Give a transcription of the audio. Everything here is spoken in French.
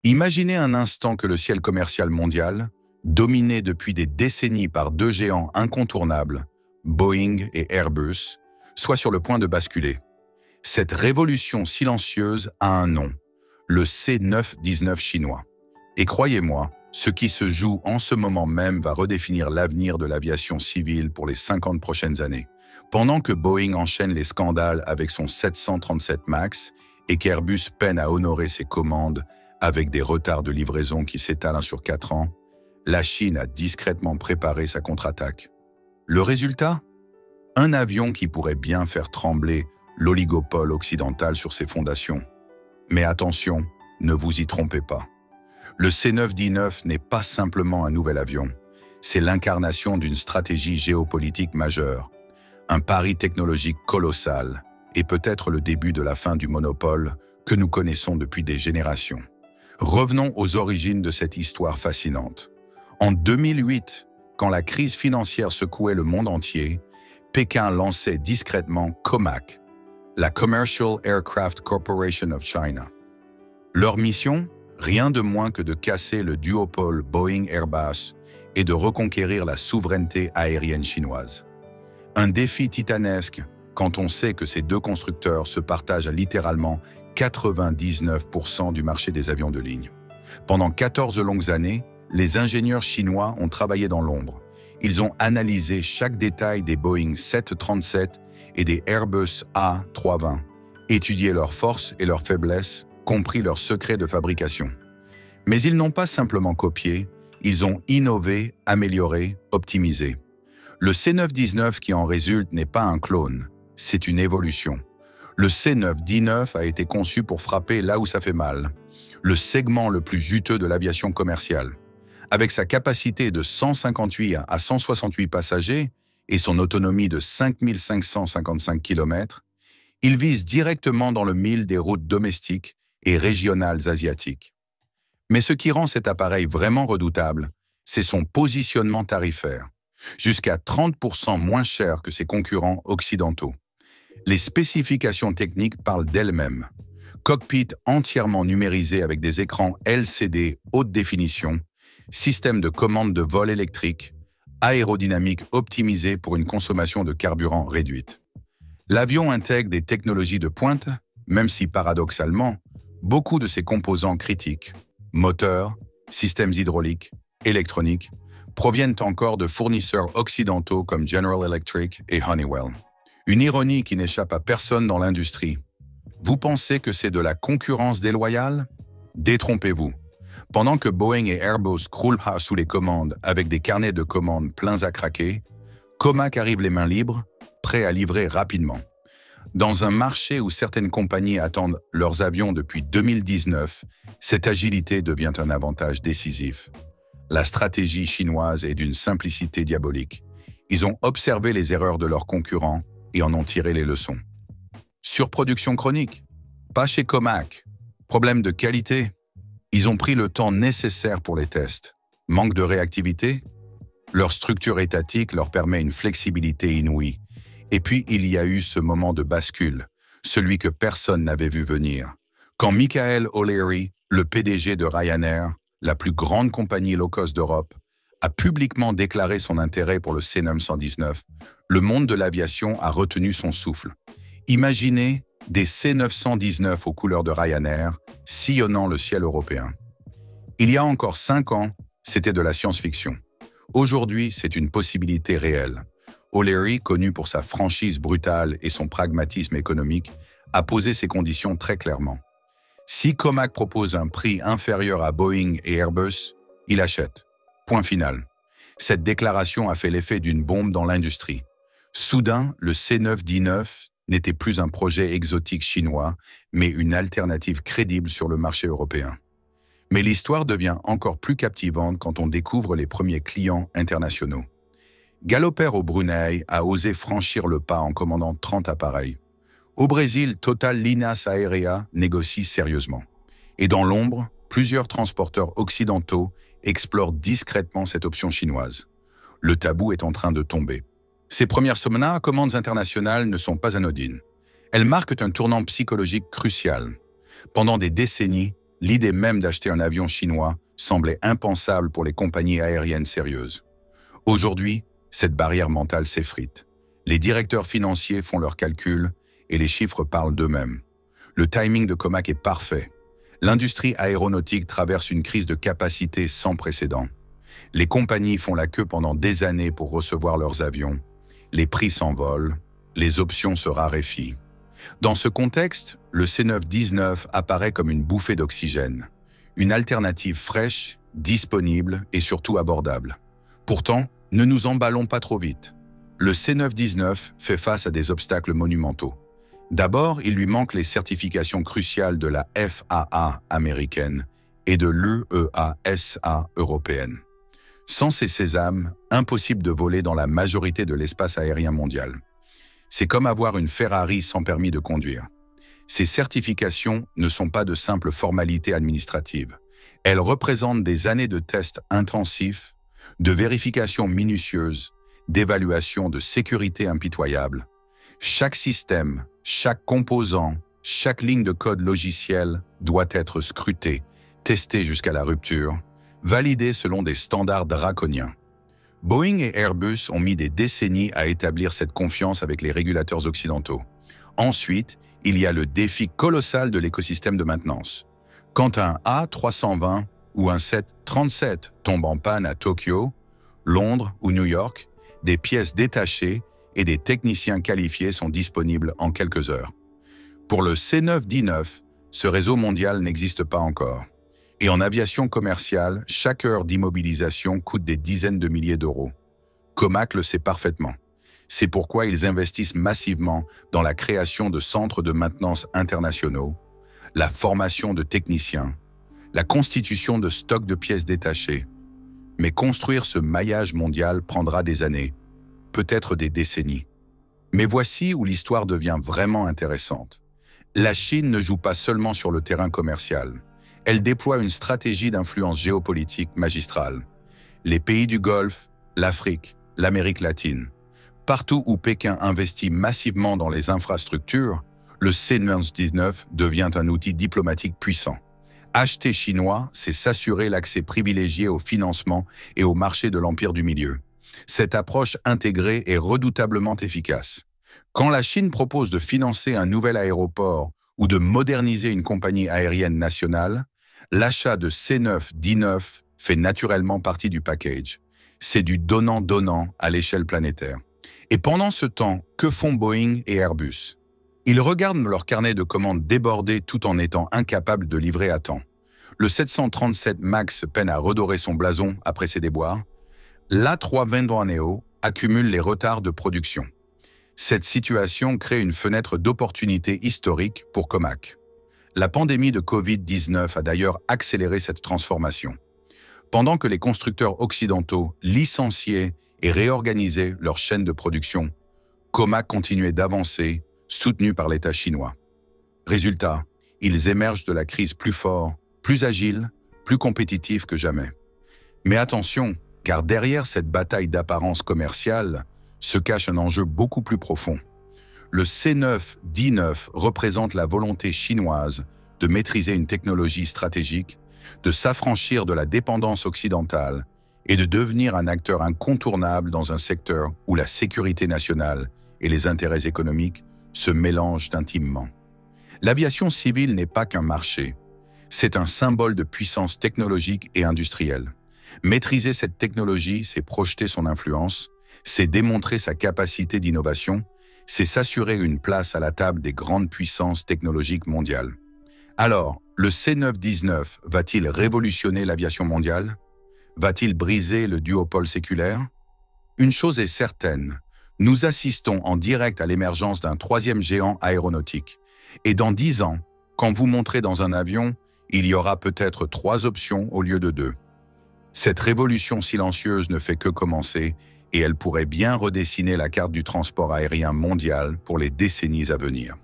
Imaginez un instant que le ciel commercial mondial, dominé depuis des décennies par deux géants incontournables, Boeing et Airbus, soit sur le point de basculer. Cette révolution silencieuse a un nom, le C919 chinois. Et croyez-moi, ce qui se joue en ce moment même va redéfinir l'avenir de l'aviation civile pour les 50 prochaines années. Pendant que Boeing enchaîne les scandales avec son 737 MAX et qu'Airbus peine à honorer ses commandes avec des retards de livraison qui s'étalent sur 4 ans, la Chine a discrètement préparé sa contre-attaque. Le résultat? Un avion qui pourrait bien faire trembler l'oligopole occidental sur ses fondations. Mais attention, ne vous y trompez pas. Le C919 n'est pas simplement un nouvel avion, c'est l'incarnation d'une stratégie géopolitique majeure, un pari technologique colossal et peut-être le début de la fin du monopole que nous connaissons depuis des générations. Revenons aux origines de cette histoire fascinante. En 2008, quand la crise financière secouait le monde entier, Pékin lançait discrètement COMAC, la Commercial Aircraft Corporation of China. Leur mission? Rien de moins que de casser le duopole Boeing-Airbus et de reconquérir la souveraineté aérienne chinoise. Un défi titanesque quand on sait que ces deux constructeurs se partagent à littéralement 99% du marché des avions de ligne. Pendant 14 longues années, les ingénieurs chinois ont travaillé dans l'ombre. Ils ont analysé chaque détail des Boeing 737 et des Airbus A320, étudié leurs forces et leurs faiblesses, compris leurs secrets de fabrication. Mais ils n'ont pas simplement copié, ils ont innové, amélioré, optimisé. Le C919 qui en résulte n'est pas un clone, c'est une évolution. Le C919 a été conçu pour frapper là où ça fait mal, le segment le plus juteux de l'aviation commerciale. Avec sa capacité de 158 à 168 passagers et son autonomie de 5555 km, il vise directement dans le mille des routes domestiques et régionales asiatiques. Mais ce qui rend cet appareil vraiment redoutable, c'est son positionnement tarifaire, jusqu'à 30% moins cher que ses concurrents occidentaux. Les spécifications techniques parlent d'elles-mêmes. Cockpit entièrement numérisé avec des écrans LCD haute définition, système de commande de vol électrique, aérodynamique optimisée pour une consommation de carburant réduite. L'avion intègre des technologies de pointe, même si paradoxalement, beaucoup de ses composants critiques, moteurs, systèmes hydrauliques, électroniques, proviennent encore de fournisseurs occidentaux comme General Electric et Honeywell. Une ironie qui n'échappe à personne dans l'industrie. Vous pensez que c'est de la concurrence déloyale? Détrompez-vous. Pendant que Boeing et Airbus croulent sous les commandes avec des carnets de commandes pleins à craquer, COMAC arrive les mains libres, prêt à livrer rapidement. Dans un marché où certaines compagnies attendent leurs avions depuis 2019, cette agilité devient un avantage décisif. La stratégie chinoise est d'une simplicité diabolique. Ils ont observé les erreurs de leurs concurrents et en ont tiré les leçons. Surproduction chronique? Pas chez COMAC. Problème de qualité? Ils ont pris le temps nécessaire pour les tests. Manque de réactivité? Leur structure étatique leur permet une flexibilité inouïe. Et puis il y a eu ce moment de bascule, celui que personne n'avait vu venir. Quand Michael O'Leary, le PDG de Ryanair, la plus grande compagnie low-cost d'Europe, a publiquement déclaré son intérêt pour le C919, le monde de l'aviation a retenu son souffle. Imaginez des C919 aux couleurs de Ryanair, sillonnant le ciel européen. Il y a encore 5 ans, c'était de la science-fiction. Aujourd'hui, c'est une possibilité réelle. O'Leary, connu pour sa franchise brutale et son pragmatisme économique, a posé ses conditions très clairement. Si COMAC propose un prix inférieur à Boeing et Airbus, il achète. Point final. Cette déclaration a fait l'effet d'une bombe dans l'industrie. Soudain, le C919 n'était plus un projet exotique chinois, mais une alternative crédible sur le marché européen. Mais l'histoire devient encore plus captivante quand on découvre les premiers clients internationaux. Galopair au Brunei a osé franchir le pas en commandant 30 appareils. Au Brésil, Total Linhas Aérea négocie sérieusement. Et dans l'ombre, plusieurs transporteurs occidentaux explorent discrètement cette option chinoise. Le tabou est en train de tomber. Ces premières commandes internationales ne sont pas anodines. Elles marquent un tournant psychologique crucial. Pendant des décennies, l'idée même d'acheter un avion chinois semblait impensable pour les compagnies aériennes sérieuses. Aujourd'hui, cette barrière mentale s'effrite. Les directeurs financiers font leurs calculs et les chiffres parlent d'eux-mêmes. Le timing de Comac est parfait. L'industrie aéronautique traverse une crise de capacité sans précédent. Les compagnies font la queue pendant des années pour recevoir leurs avions. Les prix s'envolent, les options se raréfient. Dans ce contexte, le C919 apparaît comme une bouffée d'oxygène, une alternative fraîche, disponible et surtout abordable. Pourtant, ne nous emballons pas trop vite. Le C919 fait face à des obstacles monumentaux. D'abord, il lui manque les certifications cruciales de la FAA américaine et de l'EEASA européenne. Sans ces sésames, impossible de voler dans la majorité de l'espace aérien mondial. C'est comme avoir une Ferrari sans permis de conduire. Ces certifications ne sont pas de simples formalités administratives. Elles représentent des années de tests intensifs, de vérifications minutieuses, d'évaluation de sécurité impitoyable. Chaque système, chaque composant, chaque ligne de code logiciel doit être scruté, testé jusqu'à la rupture, validé selon des standards draconiens. Boeing et Airbus ont mis des décennies à établir cette confiance avec les régulateurs occidentaux. Ensuite, il y a le défi colossal de l'écosystème de maintenance. Quand un A320 ou un 737 tombe en panne à Tokyo, Londres ou New York, des pièces détachées et des techniciens qualifiés sont disponibles en quelques heures. Pour le C919, ce réseau mondial n'existe pas encore. Et en aviation commerciale, chaque heure d'immobilisation coûte des dizaines de milliers d'euros. Comac le sait parfaitement. C'est pourquoi ils investissent massivement dans la création de centres de maintenance internationaux, la formation de techniciens, la constitution de stocks de pièces détachées. Mais construire ce maillage mondial prendra des années, peut-être des décennies. Mais voici où l'histoire devient vraiment intéressante. La Chine ne joue pas seulement sur le terrain commercial. Elle déploie une stratégie d'influence géopolitique magistrale. Les pays du Golfe, l'Afrique, l'Amérique latine. Partout où Pékin investit massivement dans les infrastructures, le C919 devient un outil diplomatique puissant. Acheter chinois, c'est s'assurer l'accès privilégié au financement et au marché de l'Empire du Milieu. Cette approche intégrée est redoutablement efficace. Quand la Chine propose de financer un nouvel aéroport ou de moderniser une compagnie aérienne nationale, l'achat de C919 fait naturellement partie du package. C'est du donnant-donnant à l'échelle planétaire. Et pendant ce temps, que font Boeing et Airbus? Ils regardent leur carnet de commandes déborder tout en étant incapables de livrer à temps. Le 737 MAX peine à redorer son blason après ses déboires. L'A320neo accumule les retards de production. Cette situation crée une fenêtre d'opportunité historique pour Comac. La pandémie de Covid-19 a d'ailleurs accéléré cette transformation. Pendant que les constructeurs occidentaux licenciaient et réorganisaient leurs chaînes de production, Comac continuait d'avancer, soutenu par l'État chinois. Résultat, ils émergent de la crise plus forts, plus agiles, plus compétitifs que jamais. Mais attention, car derrière cette bataille d'apparence commerciale se cache un enjeu beaucoup plus profond. Le C919 représente la volonté chinoise de maîtriser une technologie stratégique, de s'affranchir de la dépendance occidentale et de devenir un acteur incontournable dans un secteur où la sécurité nationale et les intérêts économiques se mélangent intimement. L'aviation civile n'est pas qu'un marché, c'est un symbole de puissance technologique et industrielle. Maîtriser cette technologie, c'est projeter son influence, c'est démontrer sa capacité d'innovation, c'est s'assurer une place à la table des grandes puissances technologiques mondiales. Alors, le C919 va-t-il révolutionner l'aviation mondiale? Va-t-il briser le duopole séculaire? Une chose est certaine, nous assistons en direct à l'émergence d'un troisième géant aéronautique. Et dans 10 ans, quand vous monterez dans un avion, il y aura peut-être 3 options au lieu de 2. Cette révolution silencieuse ne fait que commencer et elle pourrait bien redessiner la carte du transport aérien mondial pour les décennies à venir.